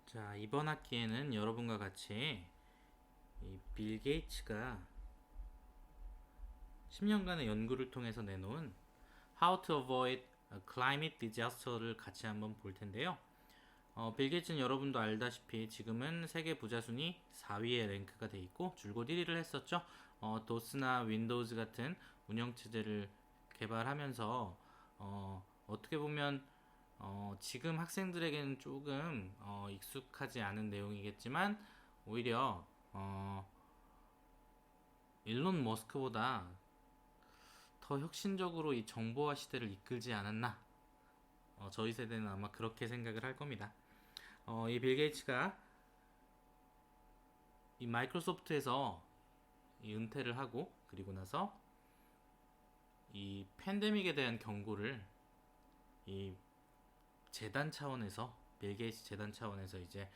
자, 이번 학기에는 여러분과 같이 이 빌 게이츠가 10년간의 연구를 통해서 내놓은 How to Avoid a Climate Disaster를 같이 한번 볼 텐데요. 빌 게이츠는 여러분도 알다시피 지금은 세계 부자 순위 4위에 랭크가 돼 있고 줄곧 1위를 했었죠. 도스나 윈도우즈 같은 운영체제를 개발하면서 어떻게 보면 지금 학생들에게는 조금 익숙하지 않은 내용이겠지만 오히려 일론 머스크보다 더 혁신적으로 이 정보화 시대를 이끌지 않았나. 저희 세대는 아마 그렇게 생각을 할 겁니다. 이 빌 게이츠가 이 마이크로소프트에서 이 은퇴를 하고 그리고 나서 이 팬데믹에 대한 경고를 이 재단 차원에서 빌 게이츠 재단 차원에서 이제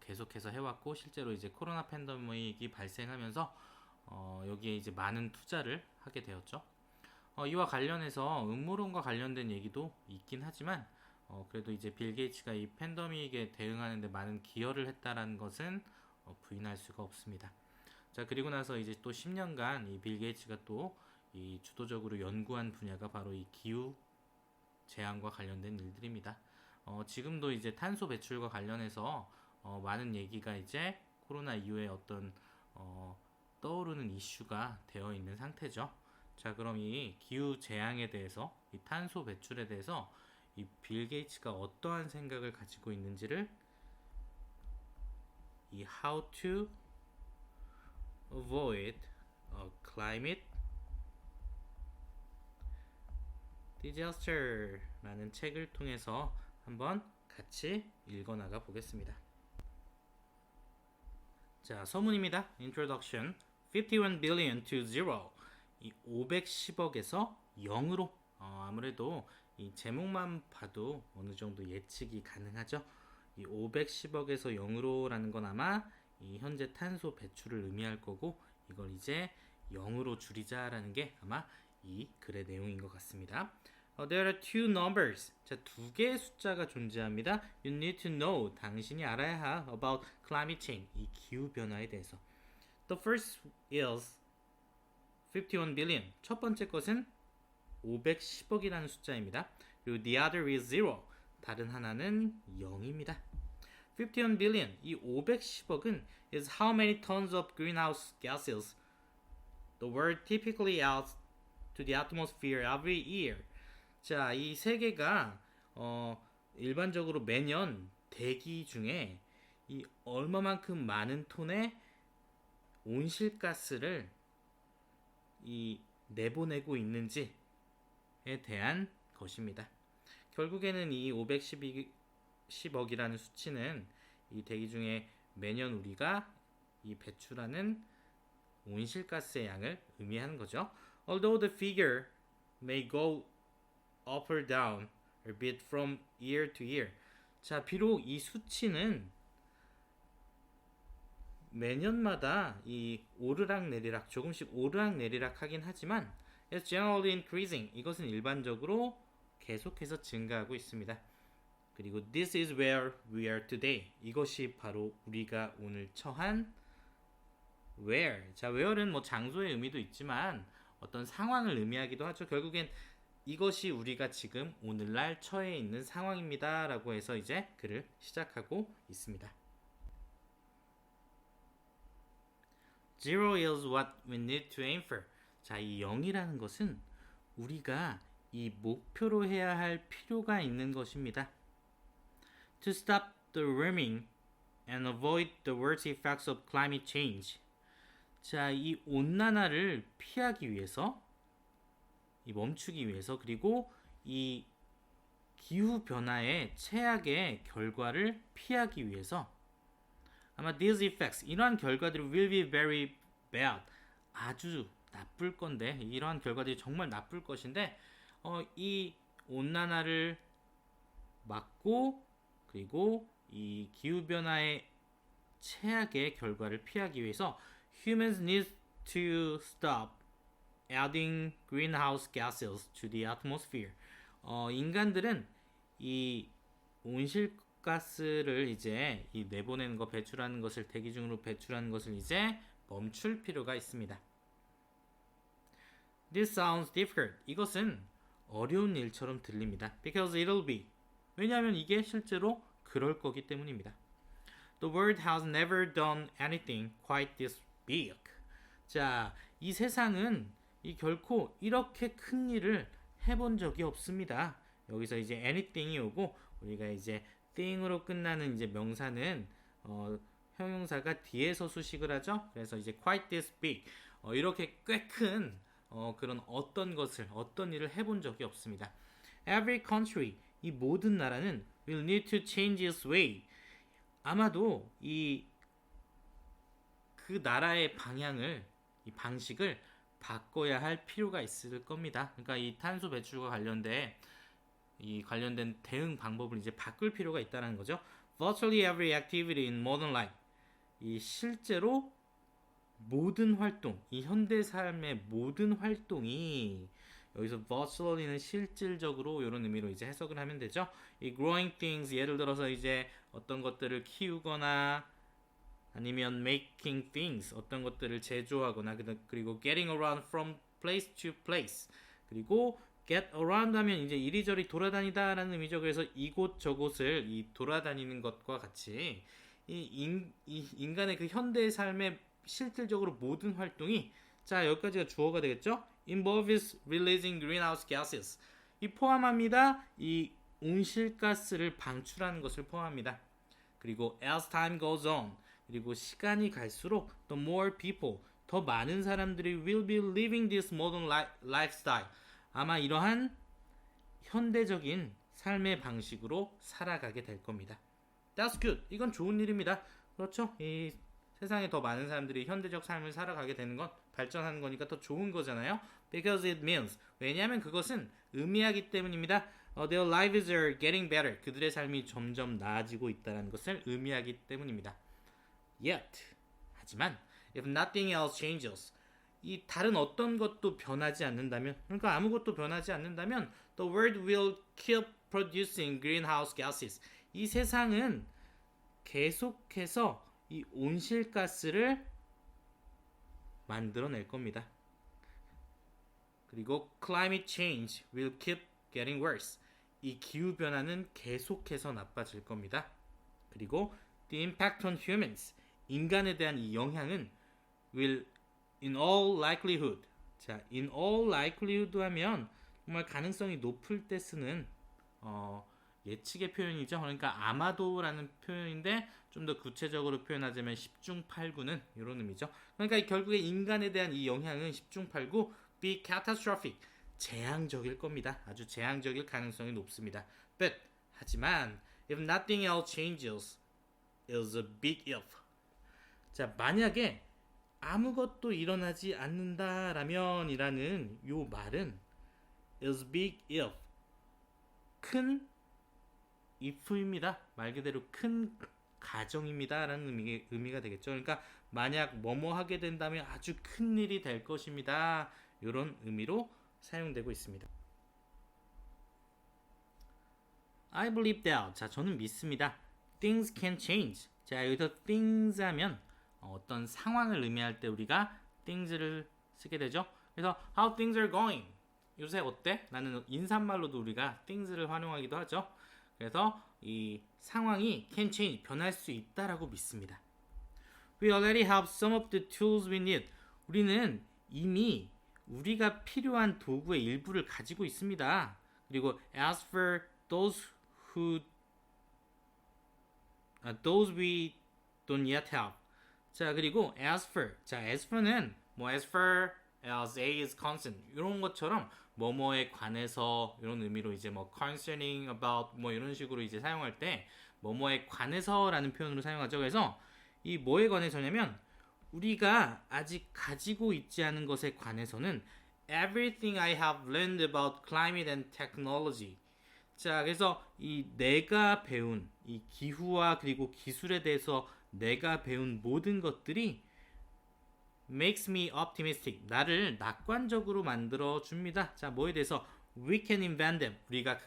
계속해서 해왔고 실제로 이제 코로나 팬데믹이 발생하면서 여기에 이제 많은 투자를 하게 되었죠. 이와 관련해서 음모론과 관련된 얘기도 있긴 하지만 그래도 이제 빌 게이츠가 이 팬데믹에 대응하는데 많은 기여를 했다라는 것은 부인할 수가 없습니다. 자, 그리고 나서 이제 또 10년간 이 빌 게이츠가 또 이 주도적으로 연구한 분야가 바로 이 기후 재앙과 관련된 일들입니다. 지금도 이제 탄소 배출과 관련해서 많은 얘기가 이제 코로나 이후에 어떤 떠오르는 이슈가 되어 있는 상태죠. 자, 그럼 이 기후 재앙에 대해서 이 탄소 배출에 대해서 이 빌 게이츠가 어떠한 생각을 가지고 있는지를 이 How to Avoid a Climate Disaster라는 책을 통해서 한번 같이 읽어나가 보겠습니다. 자, 서문입니다. Introduction. 51 billion to zero. 이 510억에서 0으로. 아무래도 이 제목만 봐도 어느 정도 예측이 가능하죠. 이 510억에서 0으로라는 건 아마 이 현재 탄소 배출을 의미할 거고 이걸 이제 0으로 줄이자라는 게 아마 이 글의 내용인 것 같습니다. There are two numbers. 자, 두 개의 숫자가 존재합니다. You need to know. 당신이 알아야 할 about climate change. 이 기후 변화에 대해서. The first is 51 billion. 첫 번째 것은 510억이라는 숫자입니다. 그리고 the other is zero. 다른 하나는 0입니다. 51 billion. 이 510억은 is how many tons of greenhouse gases the world typically adds to the atmosphere every year. 자, 이 세계가 일반적으로 매년 대기 중에 이 얼마만큼 많은 톤의 온실가스를 이 내보내고 있는지에 대한 것입니다. 결국에는 이 510억이라는 수치는 이 대기 중에 매년 우리가 이 배출하는 온실가스의 양을 의미하는 거죠. Although the figure may go up or down a bit from year to year. 자, 비록 이 수치는 매년마다 이 오르락 내리락 조금씩 오르락 내리락 하긴 하지만 it's generally increasing. 이것은 일반적으로 계속해서 증가하고 있습니다. 그리고 this is where we are today. 이것이 바로 우리가 오늘 처한 where. 자, where는 뭐 장소의 의미도 있지만 어떤 상황을 의미하기도 하죠. 결국엔 이것이 우리가 지금 오늘날 처해 있는 상황입니다. 라고 해서 이제 글을 시작하고 있습니다. Zero is what we need to aim for. 자, 이 0이라는 것은 우리가 이 목표로 해야 할 필요가 있는 것입니다. To stop the warming and avoid the worst effects of climate change. 자, 이 온난화를 피하기 위해서 이 멈추기 위해서 그리고 이 기후 변화의 최악의 결과를 피하기 위해서 아마 these effects 이러한 결과들이 will be very bad 아주 나쁠 건데 이러한 결과들이 정말 나쁠 것인데 이 온난화를 막고 그리고 이 기후 변화의 최악의 결과를 피하기 위해서 humans need to stop adding greenhouse gases to the atmosphere. 인간들은 이 가스를 이제 이 내보내는 거 배출하는 것을 대기 중으로 배출하는 것을 이제 멈출 필요가 있습니다. This sounds difficult. 이것은 어려운 일처럼 들립니다. Because it'll be. 왜냐하면 이게 실제로 그럴 거기 때문입니다. The world has never done anything quite this big. 자, 이 세상은 이 결코 이렇게 큰 일을 해본 적이 없습니다. 여기서 이제 anything이 오고 우리가 이제 thing으로 끝나는 이제 명사는 형용사가 뒤에서 수식을 하죠. 그래서 이제 quite this big 이렇게 꽤 큰 그런 어떤 일을 해본 적이 없습니다. Every country 이 모든 나라는 will need to change its way. 아마도 그 나라의 방향을 이 방식을 바꿔야 할 필요가 있을 겁니다. 그러니까 이 탄소 배출과 관련된 대응 방법을 이제 바꿀 필요가 있다는 거죠. Virtually every activity in modern life. 이 실제로 모든 활동, 이 현대 삶의 모든 활동이 여기서 virtually는 실질적으로 이런 의미로 이제 해석을 하면 되죠. 이 growing things 예를 들어서 이제 어떤 것들을 키우거나 아니면 making things 어떤 것들을 제조하거나 그리고 getting around from place to place 그리고 get around 하면 이제 이리저리 돌아다니다라는 의미죠. 그래서 이곳 저곳을 이 돌아다니는 것과 같이 인간의 그 현대의 삶의 실질적으로 모든 활동이 자 여기까지가 주어가 되겠죠. involves releasing greenhouse gases 이 포함합니다. 이 온실가스를 방출하는 것을 포함합니다. 그리고 as time goes on 그리고 시간이 갈수록 the more people 더 많은 사람들이 will be living this modern lifestyle 아마 이러한 현대적인 삶의 방식으로 살아가게 될 겁니다. That's good. 이건 좋은 일입니다. 그렇죠? 이 세상에 더 많은 사람들이 현대적 삶을 살아가게 되는 건 발전하는 거니까 더 좋은 거잖아요. Because it means 왜냐하면 그것은 의미하기 때문입니다. Their lives are getting better. 그들의 삶이 점점 나아지고 있다는 것을 의미하기 때문입니다. Yet 하지만 if nothing else changes 이 다른 어떤 것도 변하지 않는다면 그러니까 아무것도 변하지 않는다면 the world will keep producing greenhouse gases 이 세상은 계속해서 이 온실가스를 만들어낼 겁니다. 그리고 climate change will keep getting worse 이 기후변화는 계속해서 나빠질 겁니다. 그리고 the impact on humans 인간에 대한 이 영향은 will in all likelihood 자, in all likelihood 하면 정말 가능성이 높을 때 쓰는 예측의 표현이죠. 그러니까 아마도라는 표현인데 좀 더 구체적으로 표현하자면 10중 8구는 이런 의미죠. 그러니까 결국에 인간에 대한 이 영향은 10중 8구 be catastrophic 재앙적일 겁니다. 아주 재앙적일 가능성이 높습니다. But 하지만 if nothing else changes is a big if 자 만약에 아무것도 일어나지 않는다라면 이라는 요 말은 is big if 큰 if입니다. 말 그대로 큰 가정입니다 라는 의미가 되겠죠. 그러니까 만약 뭐뭐 하게 된다면 아주 큰 일이 될 것입니다. 이런 의미로 사용되고 있습니다. I believe that 자 저는 믿습니다. Things can change 자 여기서 things 하면 어떤 상황을 의미할 때 우리가 things를 쓰게 되죠. 그래서 how things are going 요새 어때? 라는 인사말로도 우리가 things를 활용하기도 하죠. 그래서 이 상황이 can change 변할 수 있다라고 믿습니다. We already have some of the tools we need. 우리는 이미 우리가 필요한 도구의 일부를 가지고 있습니다. 그리고 as for those we don't yet have. 자 그리고 as for 자 as for는 뭐 as far as A is concerned 이런 것처럼 뭐뭐에 관해서 이런 의미로 이제 뭐 concerning about 뭐 이런 식으로 이제 사용할 때 뭐뭐에 관해서라는 표현으로 사용하죠. 그래서 이 뭐에 관해서냐면 우리가 아직 가지고 있지 않은 것에 관해서는 everything I have learned about climate and technology. 자, 그래서 이 내가 배운 이 기후와 그리고 기술에 대해서 내가 배운 모든 것들이 makes me optimistic. 나를 낙관적으로 만들어 줍니다. 자, 뭐에 대해서 we can invent them. 우리가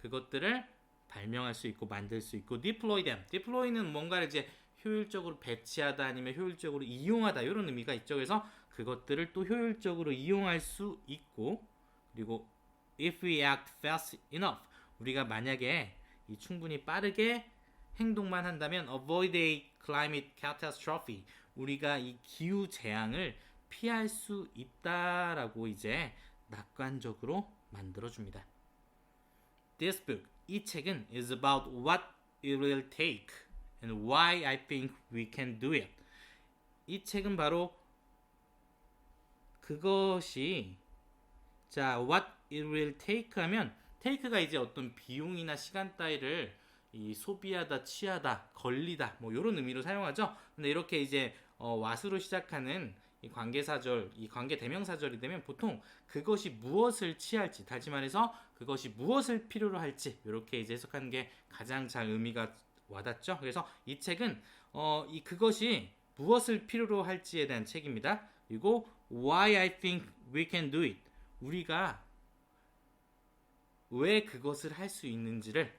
그것들을 발명할 수 있고 만들 수 있고 deploy them. deploy는 뭔가를 이제 효율적으로 배치하다 아니면 효율적으로 이용하다 이런 의미가 있죠. 그래서 그것들을 또 효율적으로 이용할 수 있고 그리고 if we act fast enough 우리가 만약에 이 충분히 빠르게 행동만 한다면 avoid a climate catastrophe 우리가 이 기후 재앙을 피할 수 있다라고 이제 낙관적으로 만들어줍니다. This book, 이 책은 is about what it will take and why I think we can do it. 이 책은 바로 그것이 자 what it will take 하면 take가 이제 어떤 비용이나 시간 따위를 이 소비하다, 취하다, 걸리다 뭐 이런 의미로 사용하죠. 근데 이렇게 이제 what으로 시작하는 이 관계사절, 이 관계 대명사절이 되면 보통 그것이 무엇을 취할지, 다시 말해서 그것이 무엇을 필요로 할지 이렇게 이제 해석하는 게 가장 잘 의미가 와닿죠. 그래서 이 책은 이 그것이 무엇을 필요로 할지에 대한 책입니다. 그리고 Why I think we can do it. 우리가 왜 그것을 할 수 있는지를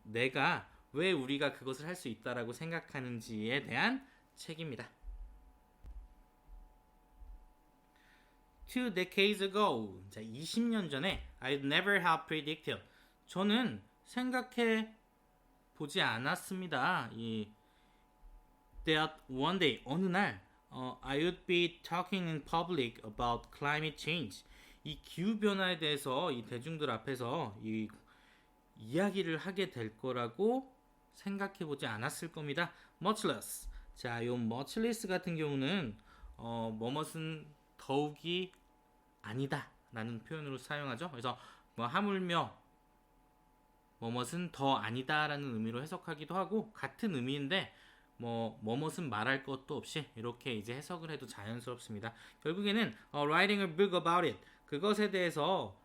내가 왜 우리가 그것을 할 수 있다라고 생각하는지에 대한 책입니다. Two decades ago, 자 20년 전에 I'd never have predicted. 저는 생각해 보지 않았습니다. That one day 어느 날 I would be talking in public about climate change. 이 기후 변화에 대해서 이 대중들 앞에서 이야기를 하게 될 거라고 생각해 보지 않았을 겁니다. Much less. 자, 요 much less 같은 경우는 뭐뭇은 더욱이 아니다 라는 표현으로 사용하죠. 그래서 뭐 하물며 뭐뭇은 더 아니다 라는 의미로 해석하기도 하고 같은 의미인데 뭐뭇은 말할 것도 없이 이렇게 이제 해석을 해도 자연스럽습니다. 결국에는 writing a book about it 그것에 대해서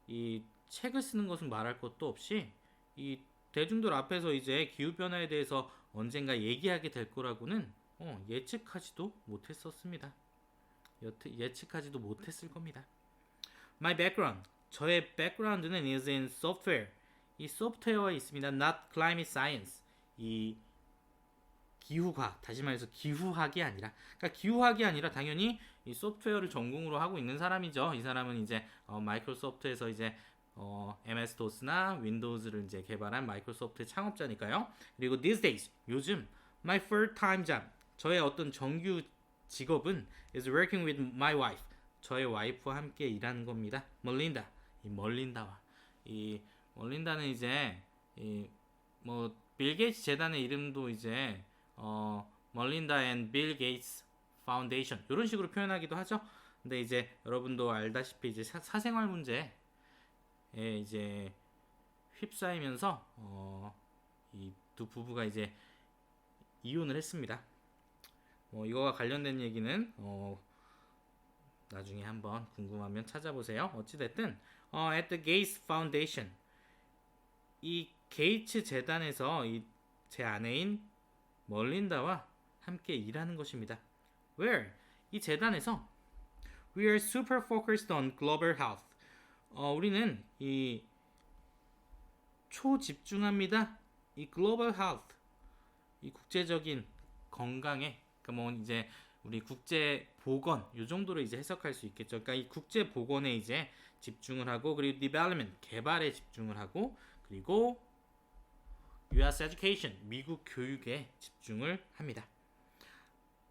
이 책을 쓰는 것은 말할 것도 없이 이 대중들 앞에서 이제 기후 변화에 대해서 언젠가 얘기하게 될 거라고는 예측하지도 못했었습니다. 예측하지도 못했을 겁니다. My background 저의 background는 is in software 이 소프트웨어에 있습니다. Not climate science 이 기후과학, 다시 말해서 기후학이 아니라, 그러니까 기후학이 아니라 당연히 이 소프트웨어를 전공으로 하고 있는 사람이죠. 이 사람은 이제 마이크로소프트에서 이제 MS DOS나 윈도우즈를 이제 개발한 마이크로소프트의 창업자니까요. 그리고 these days, 요즘 my full-time job, 저의 어떤 정규 직업은 is working with my wife, 저의 와이프와 함께 일하는 겁니다. 멀린다, 이 멀린다와 이 멀린다는 이제 빌 게이츠 재단의 이름도 이제 멀린다 앤 빌 게이츠 파운데이션 이런 식으로 표현하기도 하죠. 근데 이제 여러분도 알다시피 이제 사생활 문제에 이제 휩싸이면서 이 두 부부가 이제 이혼을 했습니다. 이거와 관련된 얘기는 나중에 한번 궁금하면 찾아보세요. 어찌됐든 at the Gates Foundation 이 게이츠 재단에서 제 아내인 멀린다와 함께 일하는 것입니다. Where? 이 재단에서 We are super focused on global health. 우리는 이 초집중합니다. 이 global health, 이 국제적인 건강에, 그러니까 뭐 이제 우리 국제 보건 요 정도로 이제 해석할 수 있겠죠. 그러니까 이 국제 보건에 이제 집중을 하고 그리고 development 개발에 집중을 하고 그리고 US education 미국 교육에 집중을 합니다.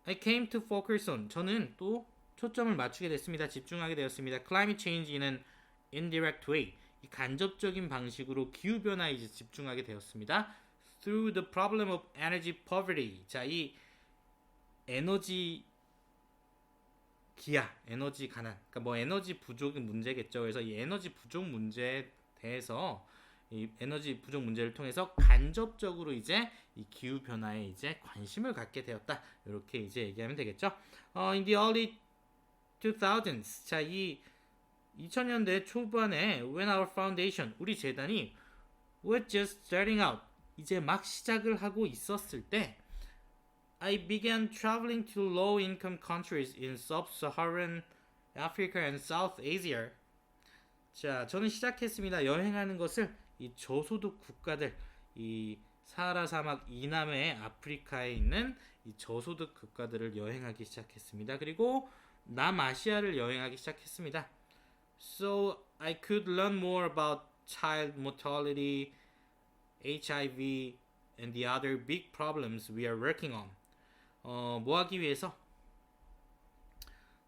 I came to focus on 저는 또 초점을 맞추게 됐습니다. 집중하게 되었습니다. Climate change in an indirect way 이 간접적인 방식으로 기후 변화에 이제 집중하게 되었습니다. Through the problem of energy poverty 자, 이 에너지 기아, 에너지 가난, 그러니까 뭐 에너지 부족의 문제겠죠. 그래서 이 에너지 부족 문제에 대해서 이 에너지 부족 문제를 통해서 간접적으로 이제 이 기후 변화에 이제 관심을 갖게 되었다. 이렇게 이제 얘기하면 되겠죠. In the early 2000s, 자, 이 2000년대 초반에 when our foundation, 우리 재단이 was just starting out, 이제 막 시작을 하고 있었을 때 I began traveling to low-income countries in sub-Saharan Africa and South Asia. 자, 저는 시작했습니다. 여행하는 것을 이 저소득 국가들, 이 사하라 사막 이남의 아프리카에 있는 이 저소득 국가들을 여행하기 시작했습니다. 그리고 남아시아를 여행하기 시작했습니다. So I could learn more about child mortality, HIV, and the other big problems we are working on. 뭐 하기 위해서?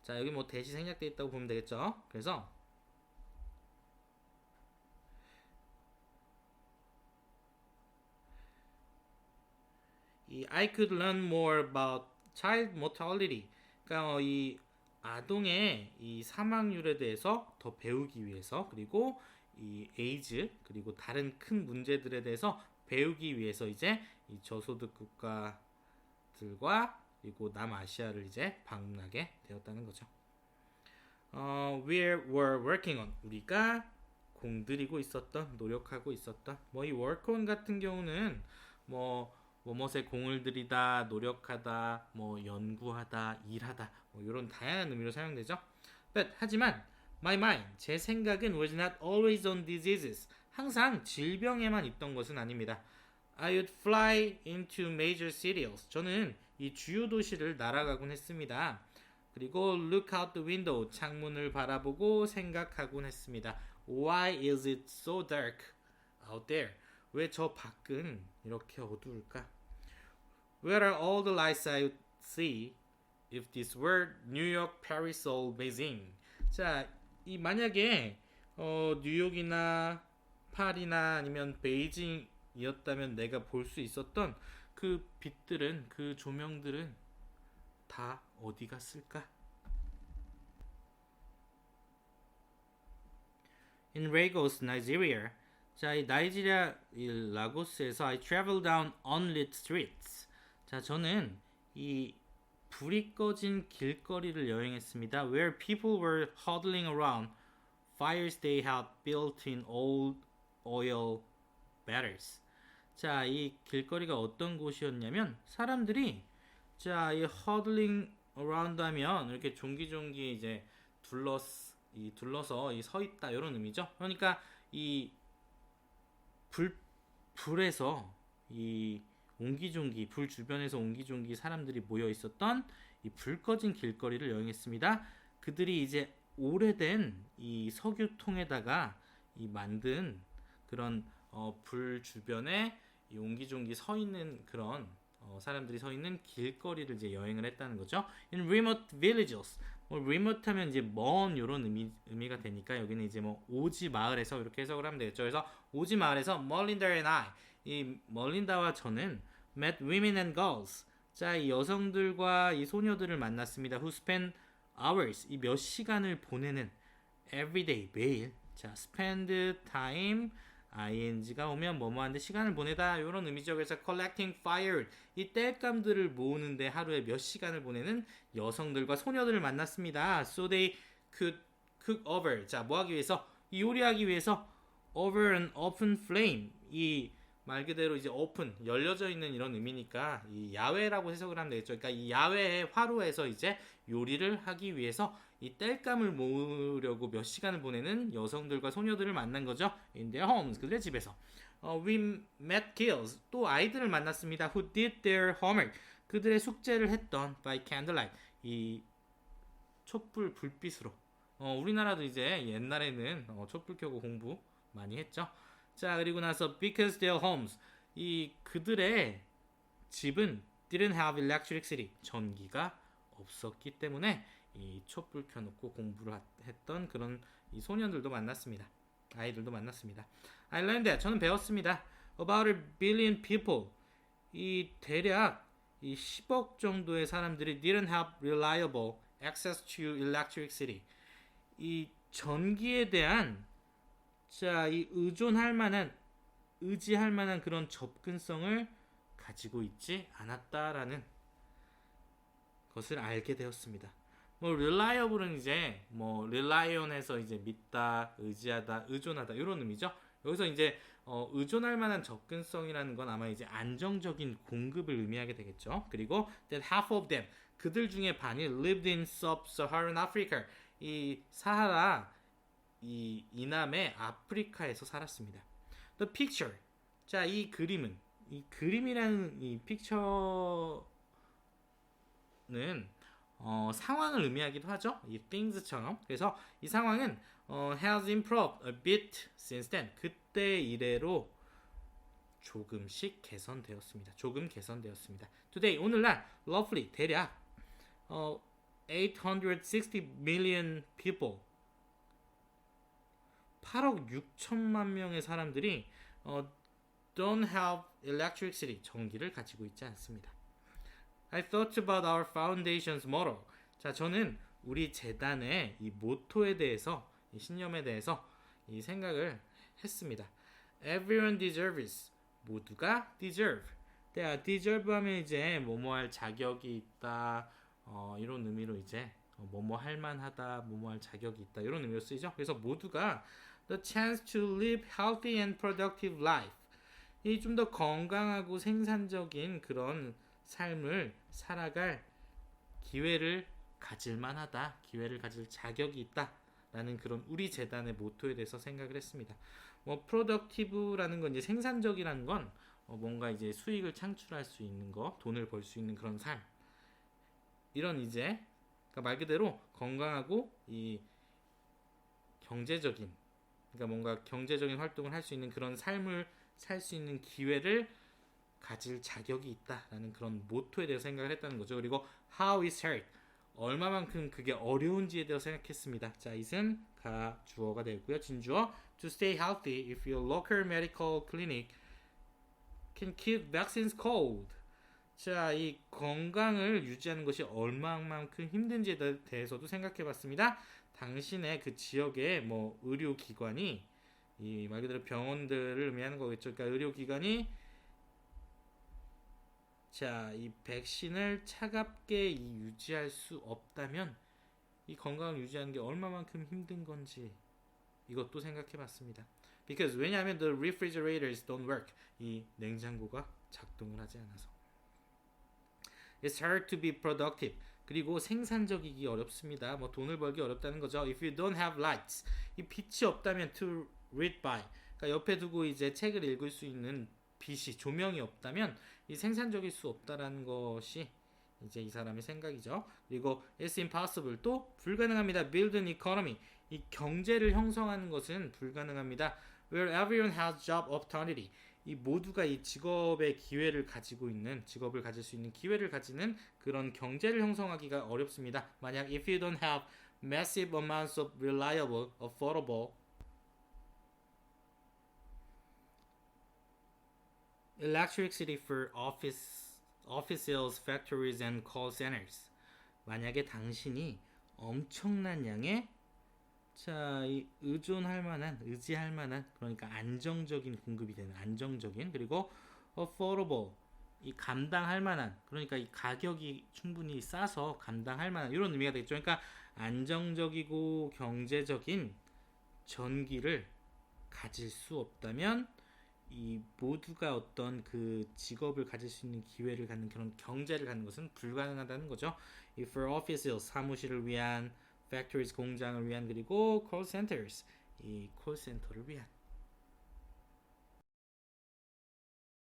자, 여기 뭐 대시 생략되어 있다고 보면 되겠죠. 그래서 이 I could learn more about child mortality. 그러니까 이 아동의 이 사망률에 대해서 더 배우기 위해서, 그리고 이 에이즈, 그리고 다른 큰 문제들에 대해서 배우기 위해서 이제 이 저소득 국가들과 그리고 남아시아를 이제 방문하게 되었다는 거죠. We were working on, 우리가 공들이고 있었던, 노력하고 있었던, 뭐 이 work on 같은 경우는 뭐 뭐뭇에 공을 들이다, 노력하다, 뭐 연구하다, 일하다, 뭐 이런 다양한 의미로 사용되죠. But 하지만 my mind, 제 생각은 was not always on diseases. 항상 질병에만 있던 것은 아닙니다. I would fly into major cities. 저는 이 주요 도시를 날아가곤 했습니다. 그리고 look out the window, 창문을 바라보고 생각하곤 했습니다. Why is it so dark out there? 왜 저 밖은 이렇게 어두울까? Where are all the lights I would see if this were New York, Paris, or Beijing? 자, 이 만약에 뉴욕이나 파리나 아니면 베이징이었다면 내가 볼 수 있었던 그 빛들은, 그 조명들은 다 어디 갔을까? In Lagos, Nigeria. 자, 이 나이지리아 이 라고스에서 I travel down unlit streets. 자, 저는 이 불이 꺼진 길거리를 여행했습니다. Where people were huddling around fires they had built in old oil barrels. 자, 이 길거리가 어떤 곳이었냐면 사람들이 자, 이 huddling around 하면 이렇게 종기종기 이제 둘러서 서 있다 이런 의미죠. 그러니까 이 불에서 이 옹기종기, 불 주변에서 옹기종기 사람들이 모여 있었던 이 불 꺼진 길거리를 여행했습니다. 그들이 이제 오래된 이 석유통에다가 이 만든 그런 불 주변에 이 옹기종기 서 있는 그런 사람들이 서 있는 길거리를 이제 여행을 했다는 거죠. In remote villages. 뭐 remote 하면 이제 먼 이런 의미가 되니까 여기는 이제 뭐 오지 마을에서 이렇게 해석을 하면 되겠죠. 그래서 오지 마을에서 멀린다 and I, 이 멀린다와 저는 met women and girls. 자, 이 여성들과 이 소녀들을 만났습니다. Who spend hours, 이 몇 시간을 보내는 every day, 매일. 자, spend time, ing가 오면 뭐뭐한데 시간을 보내다 이런 의미죠. 그래서 collecting fire, 이 땔감들을 모으는데 하루에 몇 시간을 보내는 여성들과 소녀들을 만났습니다. So they could cook over. 자, 뭐 하기 위해서? 이 요리하기 위해서 over an open flame. 이 말 그대로 이제 open, 열려져 있는 이런 의미니까 이 야외라고 해석을 하면 되겠죠. 그러니까 이 야외의 화로에서 이제 요리를 하기 위해서 이 땔감을 모으려고 몇 시간을 보내는 여성들과 소녀들을 만난 거죠. In their homes, 그들의 집에서. We met kids, 또 아이들을 만났습니다. Who did their homework, 그들의 숙제를 했던 by candlelight, 이 촛불 불빛으로. 우리나라도 이제 옛날에는 촛불 켜고 공부 많이 했죠. 자, 그리고 나서 because their homes, 이 그들의 집은 didn't have electricity, 전기가 없었기 때문에 이 촛불 켜놓고 공부를 했던 그런 이 소년들도 만났습니다. 아이들도 만났습니다. I learned that, 저는 배웠습니다. About 1 billion people, 이 대략 이 10억 정도의 사람들이 didn't have reliable access to electricity, 이 전기에 대한 자, 이 의지할 만한 그런 접근성을 가지고 있지 않았다라는 것을 알게 되었습니다. 뭐 reliable은 이제 뭐 rely on에서 이제 믿다, 의지하다, 의존하다 이런 의미죠. 여기서 이제 의존할 만한 접근성이라는 건 아마 이제 안정적인 공급을 의미하게 되겠죠. 그리고 that half of them, 그들 중에 반이 lived in sub-Saharan Africa, 이 사하라 이 이남의 아프리카에서 살았습니다. The picture. 자, 이 그림은 이 그림이라는 이 픽처는 상황을 의미하기도 하죠. 이 things처럼. 그래서 이 상황은 has improved a bit since then. 그때 이래로 조금씩 개선되었습니다. 조금 개선되었습니다. Today 오늘날 roughly 대략 860 million people 8억 6천만 명의 사람들이 don't have electricity 전기를 가지고 있지 않습니다. I thought about our foundation's motto. 자, 저는 우리 재단의 이 모토에 대해서 이 신념에 대해서 이 생각을 했습니다. Everyone deserves. 모두가 deserve. deserve 하면 이제 뭐뭐 할 자격이 있다. 이런 의미로 이제 뭐뭐 할 만하다, 뭐뭐 할 자격이 있다. 이런 의미로 쓰이죠. 그래서 모두가 the chance to live healthy and productive life. 이 좀 더 건강하고 생산적인 그런 삶을 살아갈 기회를 가질 만하다. 기회를 가질 자격이 있다. 라는 그런 우리 재단의 모토에 대해서 생각을 했습니다. productive라는 건 이제 생산적이라는 건 뭔가 이제 수익을 창출할 수 있는 거, 돈을 벌 수 있는 그런 삶. 이런 이제 그러니까 말 그대로 건강하고 이 경제적인 그러니까 뭔가 경제적인 활동을 할 수 있는 그런 삶을 살 수 있는 기회를 가질 자격이 있다라는 그런 모토에 대해서 생각을 했다는 거죠. 그리고 how is hard 얼마만큼 그게 어려운지에 대해서 생각했습니다. 자, it은 가 주어가 되고요. 진주어 to stay healthy if your local medical clinic can keep vaccines cold. 자, 이 건강을 유지하는 것이 얼마만큼 힘든지에 대해서도 생각해봤습니다. 당신의 그 지역의 뭐 의료기관이 이 말 그대로 병원들을 의미하는 거겠죠. 그러니까 의료기관이 자, 이 백신을 차갑게 유지할 수 없다면 이 건강을 유지하는 게 얼마만큼 힘든 건지 이것도 생각해봤습니다. Because 왜냐하면 the refrigerators don't work. 이 냉장고가 작동을 하지 않아서. It's hard to be productive. 그리고 생산적이기 어렵습니다. 뭐 돈을 벌기 어렵다는 거죠. If you don't have lights, 이 빛이 없다면 to read by. 그러니까 옆에 두고 이제 책을 읽을 수 있는 빛이 조명이 없다면 이 생산적일 수 없다라는 것이 이제 이 사람의 생각이죠. 그리고 it's impossible 또 불가능합니다. Build an economy 이 경제를 형성하는 것은 불가능합니다. Where everyone has job opportunity 이 모두가 이 직업의 기회를 가지고 있는 직업을 가질 수 있는 기회를 가지는 그런 경제를 형성하기가 어렵습니다. 만약 if you don't have massive amounts of reliable, affordable electricity for offices, factories and call centers. 만약에 당신이 엄청난 양의 자, 이 의존할 만한, 의지할 만한 그러니까 안정적인 공급이 되는 안정적인 그리고 affordable 이 감당할 만한 그러니까 이 가격이 충분히 싸서 감당할 만한 이런 의미가 되겠죠. 그러니까 안정적이고 경제적인 전기를 가질 수 없다면 이 모두가 어떤 그 직업을 가질 수 있는 기회를 갖는 그런 경제를 갖는 것은 불가능하다는 거죠. 이 for offices 사무실을 위한, factories 공장을 위한 그리고 call centers 이 콜센터를 위한